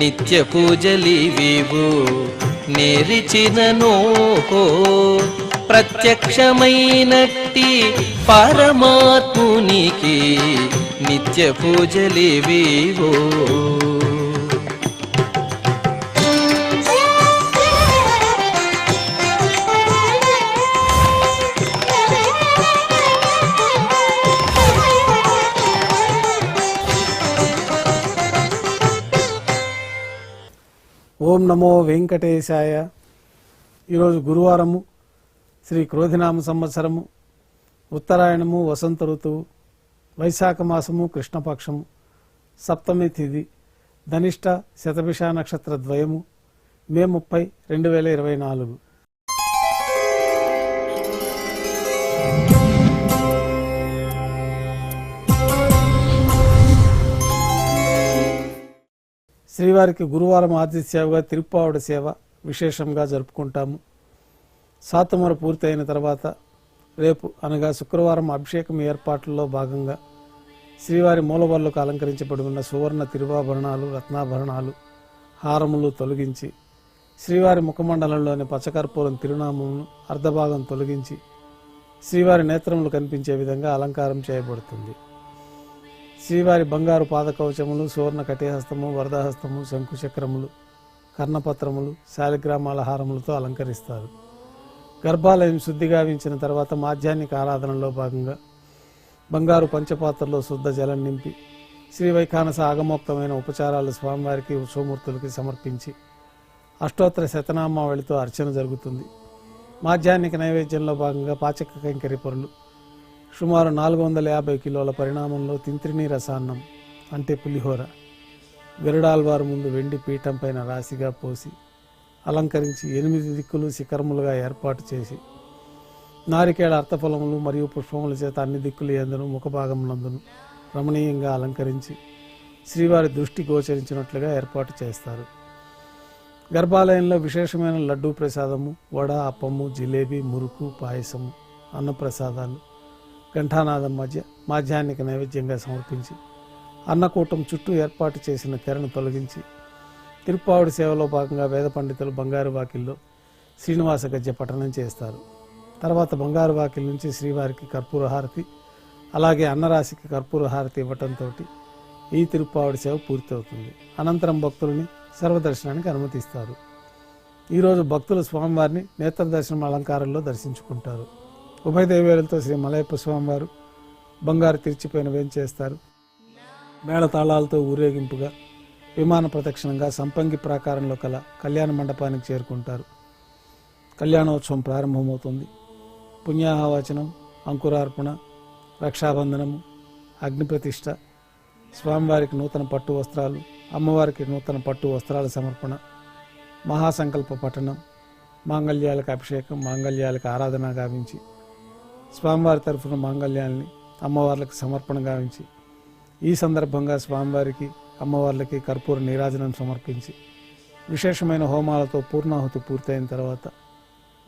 నిత్య పూజలివివు నేరిచిననో ప్రత్యక్షమైనట్టి పరమాత్మునికి నిత్య పూజలివివో. ఓం నమో వెంకటేశాయ. ఈరోజు గురువారము, శ్రీ క్రోధినామ సంవత్సరము, ఉత్తరాయణము, వసంత ఋతువు, వైశాఖ మాసము, కృష్ణపక్షము, సప్తమి తిథి, ధనిష్ట శతభిష నక్షత్ర ద్వయము, మే 30, 2024. శ్రీవారికి గురువారం ఆదిత్య సేవగా తిరుప్పావడ సేవ విశేషంగా జరుపుకుంటాము. సాతుమర పూర్తి అయిన తర్వాత రేపు అనగా శుక్రవారం అభిషేకం ఏర్పాట్లలో భాగంగా శ్రీవారి మూలవర్లకు అలంకరించబడి ఉన్న సువర్ణ తిరువాభరణాలు, రత్నాభరణాలు, హారములు తొలగించి శ్రీవారి ముఖమండలంలోని పచ్చకర్పూరం తిరునామమును అర్ధభాగం తొలగించి శ్రీవారి నేత్రములు కనిపించే విధంగా అలంకారం చేయబడుతుంది. శ్రీవారి బంగారు పాదకవచములు, సువర్ణ కటిహస్తము, వరదహస్తము, శంకుచక్రములు, కర్ణపత్రములు, శాలిగ్రామాల హారములతో అలంకరిస్తారు. గర్భాలయం శుద్ధి గావించిన తర్వాత మాధ్యాహ్నిక ఆరాధనలో భాగంగా బంగారు పంచపాత్రలో శుద్ధ జలం నింపి శ్రీ వైఖానస ఆగమోక్తమైన ఉపచారాలు స్వామివారికి, ఉత్సవమూర్తులకి సమర్పించి అష్టోత్తర శతనామావళితో అర్చన జరుగుతుంది. మాధ్యాహ్నిక నైవేద్యంలో భాగంగా పాచక కైంకర్య పొరులు సుమారు 450 కిలోల పరిణామంలో తింత్రిణీ రసాన్నం అంటే పులిహోర గరుడాల్వారు ముందు వెండి పీఠం పైన రాశిగా పోసి అలంకరించి 8 దిక్కులు శిఖరములుగా ఏర్పాటు చేసి నారికేళ అర్థఫలములు మరియు పుష్పముల చేత అన్ని దిక్కులు యందును ముఖభాగమునందును రమణీయంగా అలంకరించి శ్రీవారి దృష్టి గోచరించినట్లుగా ఏర్పాటు చేస్తారు. గర్భాలయంలో విశేషమైన లడ్డూ ప్రసాదము, వడ, అప్పము, జిలేబీ, మురుకు, పాయసము, అన్నప్రసాదాలు ఘంటానాదం మధ్య మాధ్యాహ్నిక నైవేద్యంగా సమర్పించి అన్నకూటం చుట్టూ ఏర్పాటు చేసిన తెరను తొలగించి తిరుప్పావుడి సేవలో భాగంగా వేద పండితులు బంగారు వాకిల్లో శ్రీనివాస గద్య పఠనం చేస్తారు. తర్వాత బంగారు వాకిల్ నుంచి శ్రీవారికి కర్పూర హారతి, అలాగే అన్నరాశికి కర్పూర హారతి ఇవ్వటంతో ఈ తిరుప్పావుడి సేవ పూర్తవుతుంది. అనంతరం భక్తులని సర్వదర్శనానికి అనుమతిస్తారు. ఈరోజు భక్తులు స్వామివారిని నేత్ర దర్శనం అలంకారంలో దర్శించుకుంటారు. ఉభయ దేవేరులతో శ్రీ మలయప్ప స్వామివారు బంగారు తీర్చిపోయిన వేంచేస్తారు. మేళతాళాలతో ఊరేగింపుగా విమాన ప్రదక్షిణంగా సంపంగి ప్రాకారంలో కల కళ్యాణ మండపానికి చేరుకుంటారు. కళ్యాణోత్సవం ప్రారంభమవుతుంది. పుణ్యాహవాచనం, అంకురార్పణ, రక్షాబంధనము, అగ్నిప్రతిష్ఠ, స్వామివారికి నూతన పట్టు వస్త్రాలు, అమ్మవారికి నూతన పట్టు వస్త్రాల సమర్పణ, మహాసంకల్ప పఠనం, మాంగళ్యాలకు అభిషేకం, మాంగళ్యాలకు ఆరాధన గావించి స్వామివారి తరఫున మాంగళ్యాల్ని అమ్మవార్లకు సమర్పణ గావించి ఈ సందర్భంగా స్వామివారికి, అమ్మవార్లకి కర్పూర నీరాజనం సమర్పించి విశేషమైన హోమాలతో పూర్ణాహుతి పూర్తయిన తర్వాత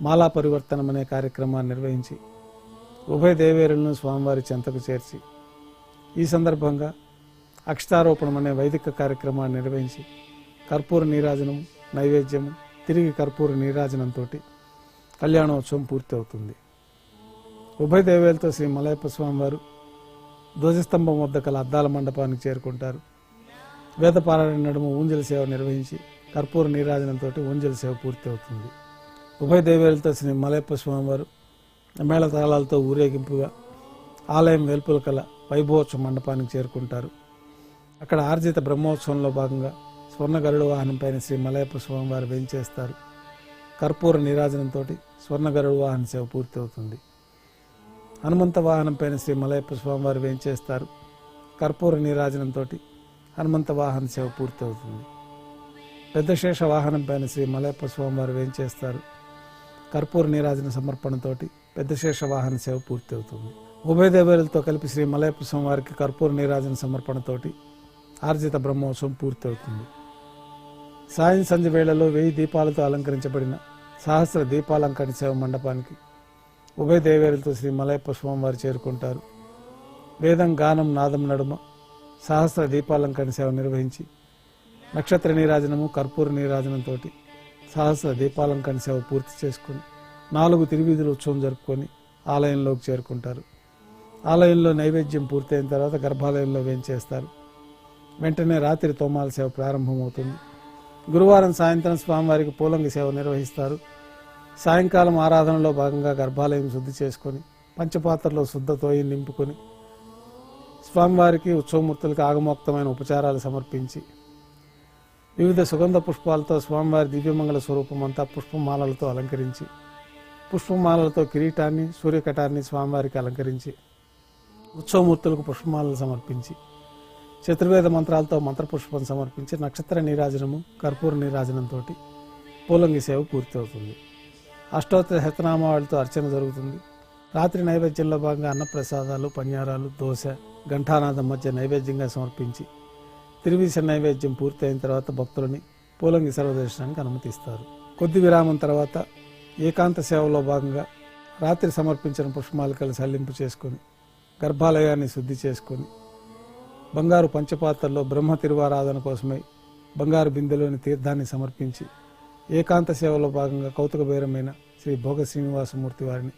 మాలా పరివర్తనం అనే కార్యక్రమాన్ని నిర్వహించి ఉభయ దేవేరులను స్వామివారి చెంతకు చేర్చి ఈ సందర్భంగా అక్షతారోపణం అనే వైదిక కార్యక్రమాన్ని నిర్వహించి కర్పూర నీరాజనం, నైవేద్యము, తిరిగి కర్పూర నీరాజనంతో కళ్యాణోత్సవం పూర్తి అవుతుంది. ఉభయ దేవేలతో శ్రీ మలయప్ప స్వామివారు ధ్వజస్తంభం వద్ద కల అద్దాల మండపానికి చేరుకుంటారు. వేదపారాయణ నడుమ ఊంజల సేవ నిర్వహించి కర్పూర నీరాజనంతో ఊంజల సేవ పూర్తి అవుతుంది. ఉభయ దేవేలతో శ్రీ మలయప్ప స్వామివారు మేళతాళాలతో ఊరేగింపుగా ఆలయం వెలుపల కల వైభవోత్సవ మండపానికి చేరుకుంటారు. అక్కడ ఆర్జిత బ్రహ్మోత్సవంలో భాగంగా స్వర్ణ గరుడ వాహనం పైన శ్రీ మలయప్ప స్వామివారు వేంచేస్తారు. కర్పూర నీరాజనంతో స్వర్ణ గరుడ వాహన సేవ పూర్తి అవుతుంది. హనుమంత వాహనం పైన శ్రీ మలయప్ప స్వామివారు వేంచేస్తారు. కర్పూర నీరాజనంతో హనుమంత వాహన సేవ పూర్తి అవుతుంది. పెద్ద శేష వాహనం పైన శ్రీ మలయప్ప స్వామివారు వేంచేస్తారు. కర్పూర నీరాజన సమర్పణతోటి పెద్ద శేష వాహన సేవ పూర్తి అవుతుంది. ఉభయ దేవేరులతో కలిపి శ్రీ మలయప్ప స్వామివారికి కర్పూర నీరాజన సమర్పణతోటి ఆర్జిత బ్రహ్మోత్సవం పూర్తి అవుతుంది. సాయం సంధ్య వేళలో 1000 దీపాలతో అలంకరించబడిన సహస్ర దీపాలంకరణ సేవ మండపానికి ఉభయ దేవేరులతో శ్రీ మలయప్ప స్వామివారు చేరుకుంటారు. వేదం, గానం, నాదం నడుమ సహస్ర దీపాలంకరణ సేవ నిర్వహించి నక్షత్ర నీరాజనము కర్పూర నీరాజనంతో సహస్ర దీపాలంకరణ సేవ పూర్తి చేసుకుని 4 తిరువీధుల ఉత్సవం జరుపుకొని ఆలయంలోకి చేరుకుంటారు. ఆలయంలో నైవేద్యం పూర్తయిన తర్వాత గర్భాలయంలో వేంచేస్తారు. వెంటనే రాత్రి తోమాల సేవ ప్రారంభమవుతుంది. గురువారం సాయంత్రం స్వామివారికి పూలంగి సేవ నిర్వహిస్తారు. సాయంకాలం ఆరాధనలో భాగంగా గర్భాలయం శుద్ధి చేసుకొని పంచపాత్రలో శుద్ధతోయి నింపుకొని స్వామివారికి ఉత్సవమూర్తులకు ఆగమోక్తమైన ఉపచారాలు సమర్పించి వివిధ సుగంధ పుష్పాలతో స్వామివారి దివ్యమంగళ స్వరూపం అంతా పుష్పమాలలతో అలంకరించి పుష్పమాలలతో కిరీటాన్ని సూర్యకటాన్ని స్వామివారికి అలంకరించి ఉత్సవమూర్తులకు పుష్పమాలలు సమర్పించి చతుర్వేద మంత్రాలతో మంత్రపుష్పం సమర్పించి నక్షత్ర నీరాజనము కర్పూర నీరాజనంతో పూలంగి సేవ పూర్తి అవుతుంది. అష్టోత్తర శతనామావళితో అర్చన జరుగుతుంది. రాత్రి నైవేద్యంలో భాగంగా అన్నప్రసాదాలు, పన్యారాలు, దోశ, ఘంటానాదం మధ్య నైవేద్యంగా సమర్పించి తిరువీస నైవేద్యం పూర్తయిన తర్వాత భక్తులని పూలంగి సర్వదర్శనానికి అనుమతిస్తారు. కొద్ది విరామం తర్వాత ఏకాంత సేవలో భాగంగా రాత్రి సమర్పించిన పుష్పమాలికలు సల్లింపు చేసుకొని గర్భాలయాన్ని శుద్ధి చేసుకొని బంగారు పంచపాత్రలో బ్రహ్మ తిరువారాధన కోసమై బంగారు బిందెలోని తీర్థాన్ని సమర్పించి ఏకాంత సేవలో భాగంగా కౌతుక బేరమైన శ్రీ భోగ శ్రీనివాసమూర్తి వారిని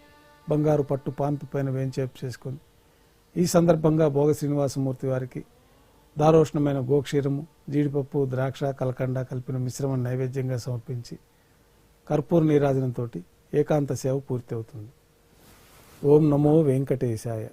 బంగారు పట్టు పాన్పు పైన వేంచేపు చేసుకొని ఈ సందర్భంగా భోగ శ్రీనివాసమూర్తి వారికి దారోష్ణమైన గోక్షీరము, జీడిపప్పు, ద్రాక్ష, కలకండ కలిపిన మిశ్రమం నైవేద్యంగా సమర్పించి కర్పూర నీరాజనంతో ఏకాంత సేవ పూర్తి అవుతుంది. ఓం నమో వెంకటేశాయ.